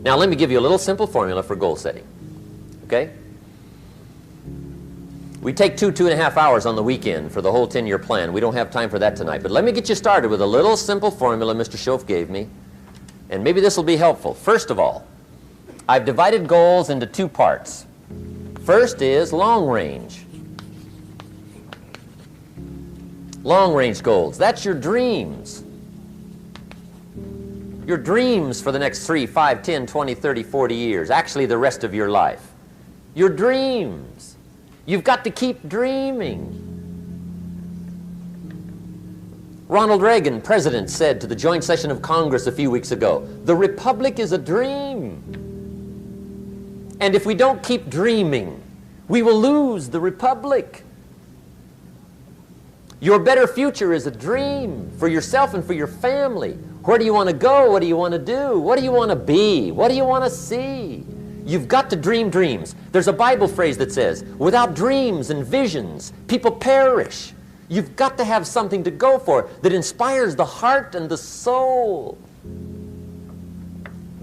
Now let me give you a little simple formula for goal setting. Okay? We take 2.5 hours on the weekend for the whole 10-year plan. We don't have time for that tonight. But let me get you started with a little simple formula Mr. Shoaff gave me. And maybe this will be helpful. First of all, I've divided goals into 2 parts. First is long range. Long range goals. That's your dreams. Your dreams for the next 3, 5, 10, 20, 30, 40 years. Actually, the rest of your life. Your dreams. You've got to keep dreaming. Ronald Reagan, president, said to the joint session of Congress a few weeks ago, "The Republic is a dream. And if we don't keep dreaming, we will lose the Republic." Your better future is a dream for yourself and for your family. Where do you want to go? What do you want to do? What do you want to be? What do you want to see? You've got to dream dreams. There's a Bible phrase that says, without dreams and visions, people perish. You've got to have something to go for that inspires the heart and the soul.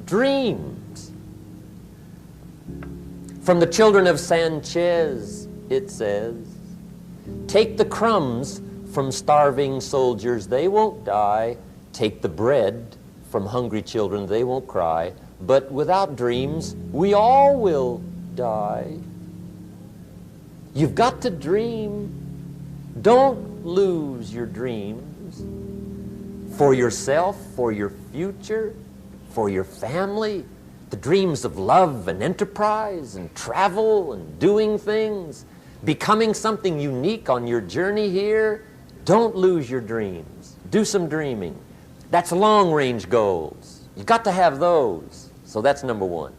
Dreams. From the children of Sanchez, it says, take the crumbs from starving soldiers, they won't die. Take the bread from hungry children, they won't cry. But without dreams, we all will die. You've got to dream. Don't lose your dreams for yourself, for your future, for your family. The dreams of love and enterprise and travel and doing things, becoming something unique on your journey here. Don't lose your dreams. Do some dreaming. That's long-range goals. You've got to have those. So that's number 1.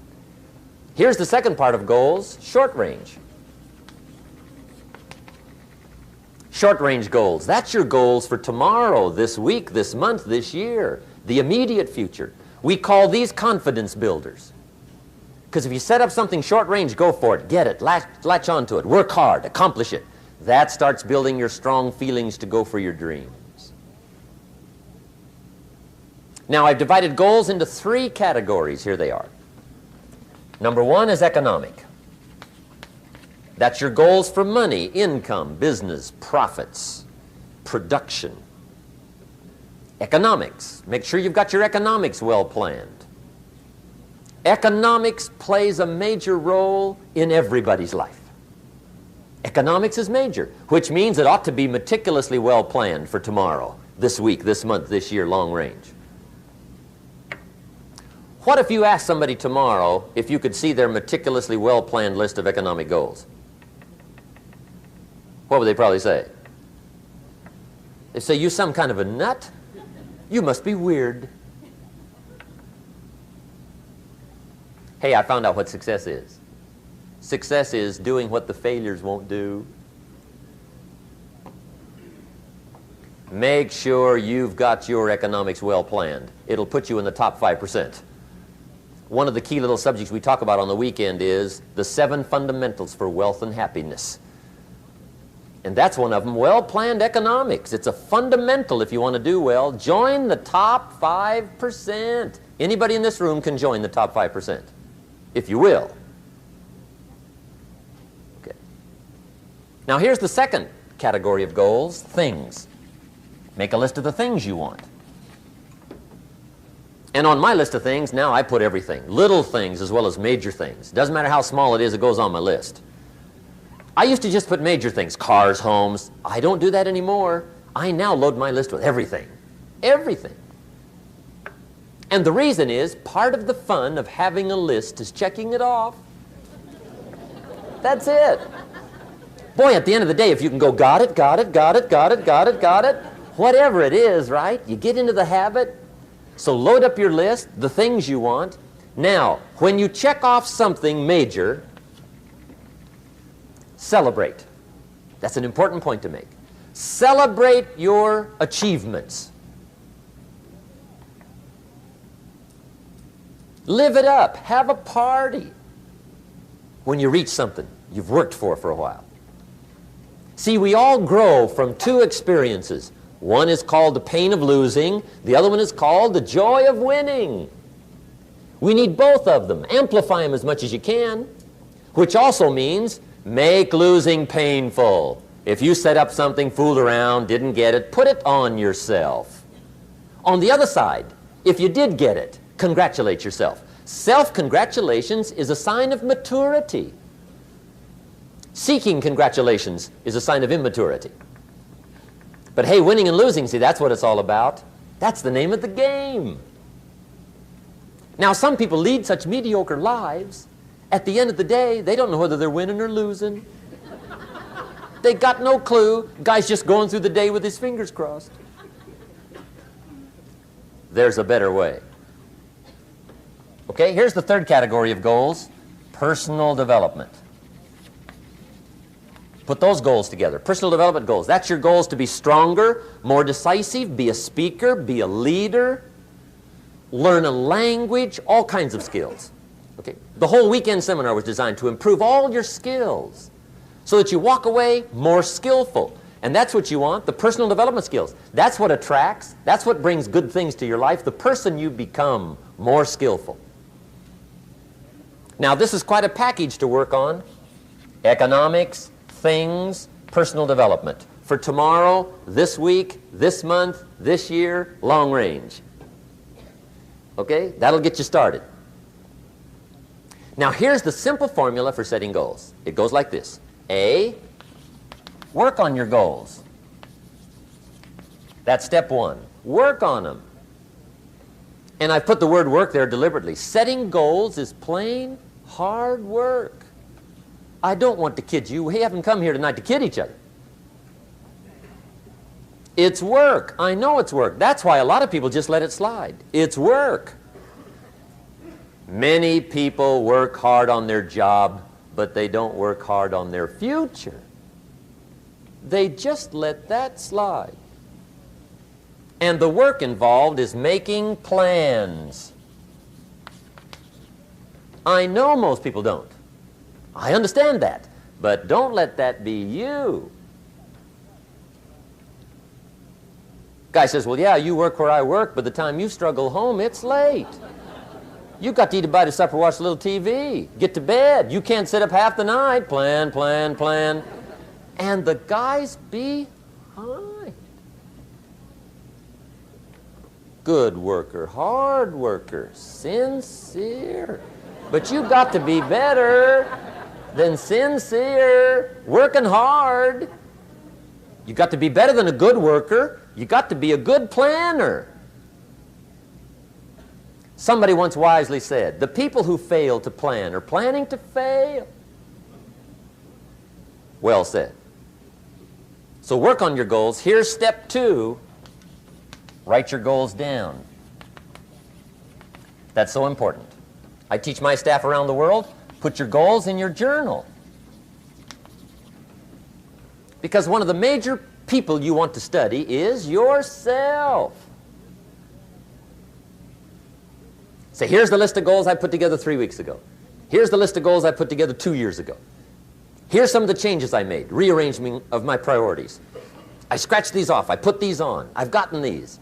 Here's the second part of goals, short range. Short range goals. That's your goals for tomorrow, this week, this month, this year, the immediate future. We call these confidence builders. Because if you set up something short range, go for it, get it, latch onto it, work hard, accomplish it. That starts building your strong feelings to go for your dreams. Now, I've divided goals into 3 categories. Here they are. Number 1 is economic. That's your goals for money, income, business, profits, production. Economics. Make sure you've got your economics well planned. Economics plays a major role in everybody's life. Economics is major, which means it ought to be meticulously well planned for tomorrow, this week, this month, this year, long range. What if you asked somebody tomorrow if you could see their meticulously well-planned list of economic goals? What would they probably say? They'd say, you some kind of a nut? You must be weird. Hey, I found out what success is. Success is doing what the failures won't do. Make sure you've got your economics well planned. It'll put you in the top 5%. One of the key little subjects we talk about on the weekend is the 7 fundamentals for wealth and happiness. And that's one of them, well-planned economics. It's a fundamental if you want to do well. Join the top 5%. Anybody in this room can join the top 5%, if you will. Okay. Now here's the second category of goals, things. Make a list of the things you want. And on my list of things, now I put everything. Little things as well as major things. Doesn't matter how small it is, it goes on my list. I used to just put major things, cars, homes. I don't do that anymore. I now load my list with everything. Everything. And the reason is, part of the fun of having a list is checking it off. That's it. Boy, at the end of the day, if you can go, got it, got it, got it, got it, got it, got it, whatever it is, right? You get into the habit. So load up your list, the things you want. Now, when you check off something major, celebrate. That's an important point to make. Celebrate your achievements. Live it up. Have a party when you reach something you've worked for a while. See, we all grow from 2 experiences. One is called the pain of losing. The other one is called the joy of winning. We need both of them. Amplify them as much as you can, which also means make losing painful. If you set up something, fooled around, didn't get it, put it on yourself. On the other side, if you did get it, congratulate yourself. Self-congratulations is a sign of maturity. Seeking congratulations is a sign of immaturity. But hey, winning and losing, see, that's what it's all about. That's the name of the game. Now, some people lead such mediocre lives, at the end of the day, they don't know whether they're winning or losing. They got no clue. Guy's just going through the day with his fingers crossed. There's a better way. Okay, here's the third category of goals, personal development. Put those goals together. Personal development goals. That's your goals to be stronger, more decisive, be a speaker, be a leader, learn a language, all kinds of skills. Okay. The whole weekend seminar was designed to improve all your skills so that you walk away more skillful. And that's what you want, the personal development skills. That's what attracts, that's what brings good things to your life, the person you become more skillful. Now, this is quite a package to work on. Economics, things, personal development. For tomorrow, this week, this month, this year, long range. Okay? That'll get you started. Now, here's the simple formula for setting goals. It goes like this. A, work on your goals. That's step one. Work on them. And I put the word work there deliberately. Setting goals is plain hard work. I don't want to kid you. We haven't come here tonight to kid each other. It's work. I know it's work. That's why a lot of people just let it slide. It's work. Many people work hard on their job, but they don't work hard on their future. They just let that slide. And the work involved is making plans. I know most people don't. I understand that. But don't let that be you. Guy says, well, yeah, you work where I work, but the time you struggle home, it's late. You got to eat a bite of supper, watch a little TV, get to bed. You can't sit up half the night. Plan, plan, plan. And the guy's behind. Good worker, hard worker, sincere. But you got to be better than sincere, working hard. You got to be better than a good worker. You got to be a good planner. Somebody once wisely said, the people who fail to plan are planning to fail. Well said. So work on your goals. Here's step two. Write your goals down. That's so important. I teach my staff around the world, put your goals in your journal. Because one of the major people you want to study is yourself. Say, here's the list of goals I put together 3 weeks ago. Here's the list of goals I put together 2 years ago. Here's some of the changes I made, rearrangement of my priorities. I scratched these off, I put these on, I've gotten these.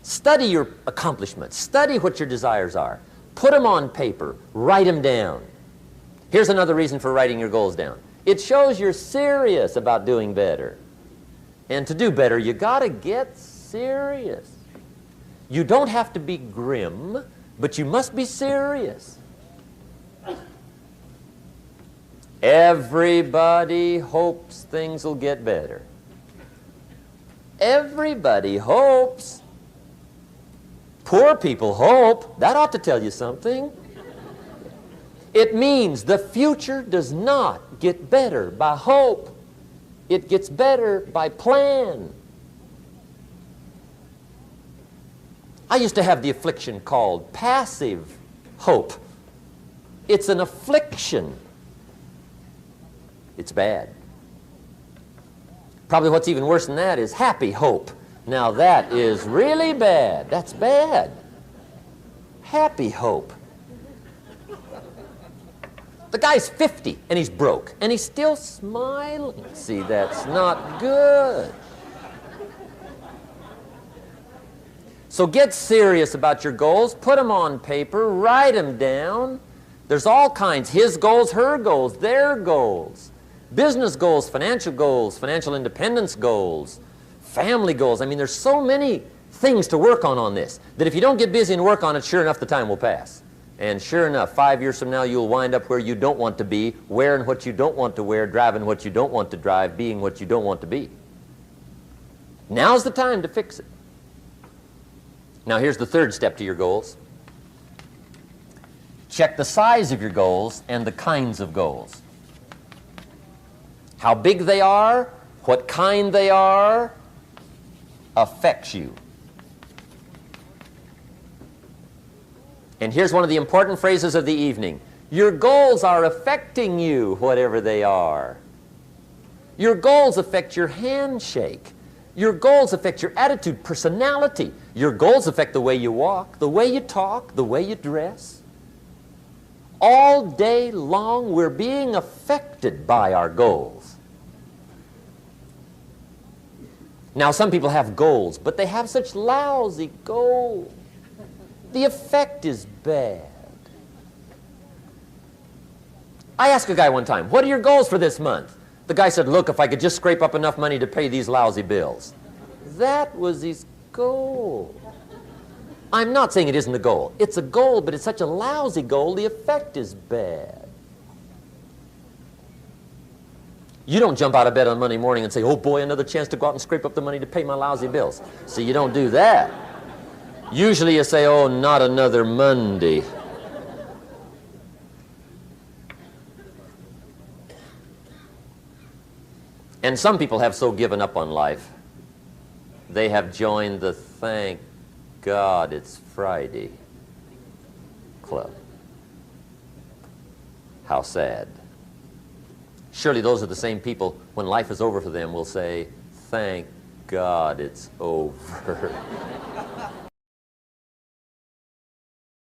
Study your accomplishments, study what your desires are. Put them on paper, write them down. Here's another reason for writing your goals down. It shows you're serious about doing better. And to do better, you gotta get serious. You don't have to be grim, but you must be serious. Everybody hopes things will get better. Everybody hopes. Poor people hope. That ought to tell you something. It means the future does not get better by hope. It gets better by plan. I used to have the affliction called passive hope. It's an affliction. It's bad. Probably what's even worse than that is happy hope. Now that is really bad. That's bad. Happy hope. The guy's 50 and he's broke and he's still smiling. See, that's not good. So get serious about your goals. Put them on paper. Write them down. There's all kinds. His goals, her goals, their goals. Business goals, financial independence goals, family goals. I mean, there's so many things to work on this that if you don't get busy and work on it, sure enough, the time will pass. And sure enough, 5 years from now, you'll wind up where you don't want to be, wearing what you don't want to wear, driving what you don't want to drive, being what you don't want to be. Now's the time to fix it. Now, here's the third step to your goals. Check the size of your goals and the kinds of goals. How big they are, what kind they are, affects you. And here's one of the important phrases of the evening. Your goals are affecting you, whatever they are. Your goals affect your handshake. Your goals affect your attitude, personality. Your goals affect the way you walk, the way you talk, the way you dress. All day long, we're being affected by our goals. Now, some people have goals, but they have such lousy goals. The effect is bad. I asked a guy one time, what are your goals for this month? The guy said, look, if I could just scrape up enough money to pay these lousy bills. That was his goal. I'm not saying it isn't a goal. It's a goal, but it's such a lousy goal, the effect is bad. You don't jump out of bed on Monday morning and say, oh boy, another chance to go out and scrape up the money to pay my lousy bills. See, you don't do that. Usually you say, oh, not another Monday. And some people have so given up on life, they have joined the thank God it's Friday club. How sad. Surely those are the same people, when life is over for them, will say, thank God it's over.